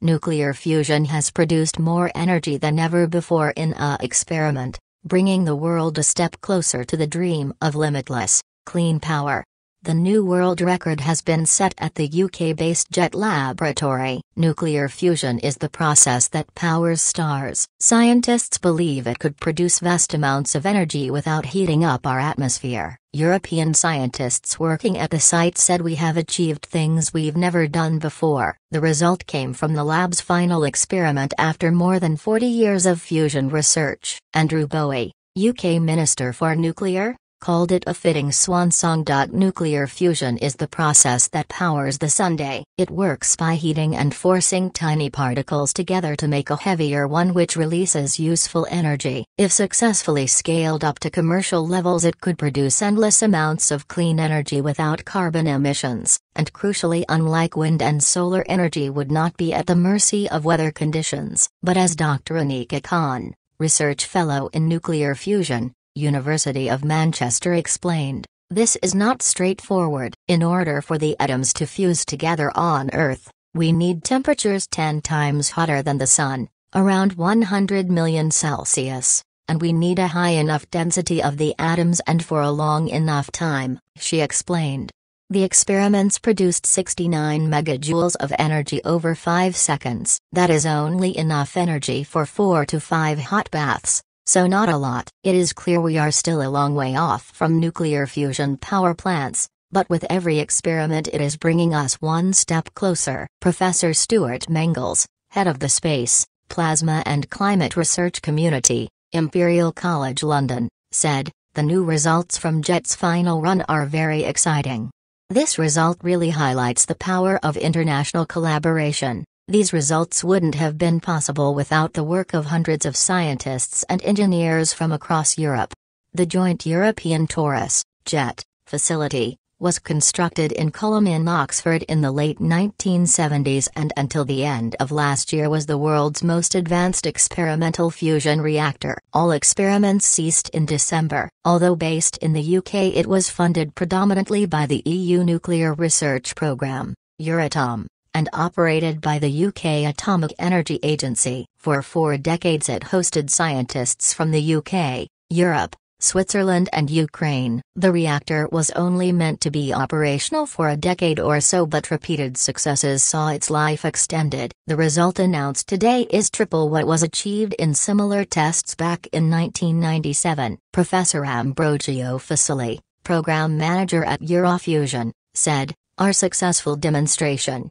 nuclear fusion has produced more energy than ever before in a experiment, bringing the world a step closer to the dream of limitless, clean power. The new world record has been set at the UK-based Jet Laboratory. Nuclear fusion is the process that powers stars. Scientists believe it could produce vast amounts of energy without heating up our atmosphere. European scientists working at the site said we have achieved things we've never done before. The result came from the lab's final experiment after more than 40 years of fusion research. Andrew Bowie, UK Minister for Nuclear, called it a fitting swan song. Nuclear fusion is the process that powers the Sunday. It works by heating and forcing tiny particles together to make a heavier one which releases useful energy. If successfully scaled up to commercial levels, it could produce endless amounts of clean energy without carbon emissions, and crucially, unlike wind and solar energy, would not be at the mercy of weather conditions. But as Dr. Anika Khan, research fellow in nuclear fusion, University of Manchester, explained, this is not straightforward. In order for the atoms to fuse together on Earth, we need temperatures 10 times hotter than the Sun, around 100 million Celsius, and we need a high enough density of the atoms and for a long enough time, she explained. The experiments produced 69 megajoules of energy over 5 seconds. That is only enough energy for 4 to 5 hot baths. So not a lot. It is clear we are still a long way off from nuclear fusion power plants, but with every experiment it is bringing us one step closer. Professor Stuart Mengels, head of the Space, Plasma and Climate Research Community, Imperial College London, said, the new results from JET's final run are very exciting. This result really highlights the power of international collaboration. These results wouldn't have been possible without the work of hundreds of scientists and engineers from across Europe. The joint European Torus, JET, facility, was constructed in Culham in Oxford in the late 1970s and until the end of last year was the world's most advanced experimental fusion reactor. All experiments ceased in December. Although based in the UK, it was funded predominantly by the EU Nuclear Research Programme, Euratom, and operated by the UK Atomic Energy Agency. For 4 decades it hosted scientists from the UK, Europe, Switzerland and Ukraine. The reactor was only meant to be operational for a decade or so, but repeated successes saw its life extended. The result announced today is triple what was achieved in similar tests back in 1997. Professor Ambrogio Fasili, program manager at Eurofusion, said, our successful demonstration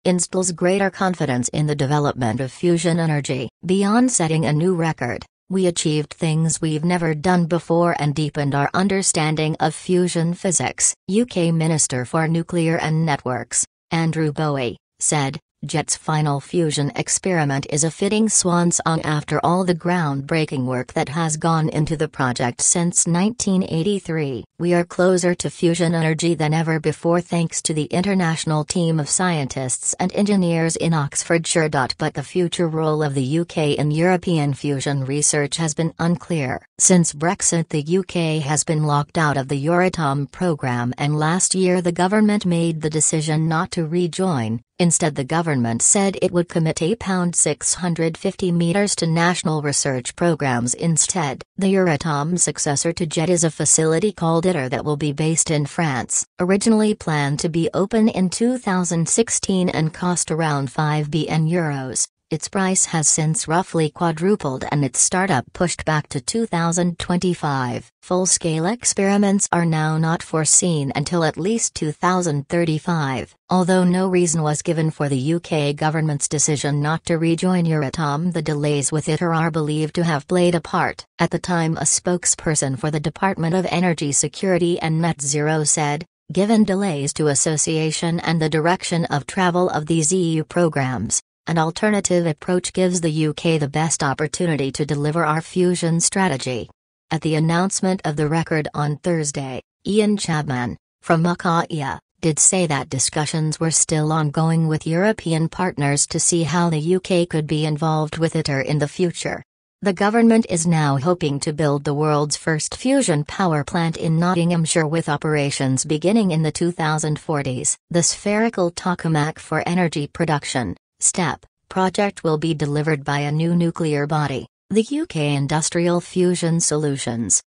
instills greater confidence in the development of fusion energy. Beyond setting a new record, we achieved things we've never done before and deepened our understanding of fusion physics. UK Minister for Nuclear and Networks, Andrew Bowie, said, JET's final fusion experiment is a fitting swan song after all the groundbreaking work that has gone into the project since 1983. We are closer to fusion energy than ever before thanks to the international team of scientists and engineers in Oxfordshire. But the future role of the UK in European fusion research has been unclear. Since Brexit, the UK has been locked out of the Euratom programme, and last year the government made the decision not to rejoin. Instead, the government said it would commit £650 million to national research programs instead. The Euratom successor to JET is a facility called ITER that will be based in France. Originally planned to be open in 2016 and cost around €5 billion. Its price has since roughly quadrupled and its startup pushed back to 2025. Full-scale experiments are now not foreseen until at least 2035. Although no reason was given for the UK government's decision not to rejoin Euratom, the delays with ITER are believed to have played a part. At the time, a spokesperson for the Department of Energy Security and Net Zero said, given delays to association and the direction of travel of these EU programs, an alternative approach gives the UK the best opportunity to deliver our fusion strategy. At the announcement of the record on Thursday, Ian Chapman, from Makaia, did say that discussions were still ongoing with European partners to see how the UK could be involved with ITER in the future. The government is now hoping to build the world's first fusion power plant in Nottinghamshire with operations beginning in the 2040s. The spherical tokamak for energy production, STEP, project will be delivered by a new nuclear body, the UK Industrial Fusion Solutions.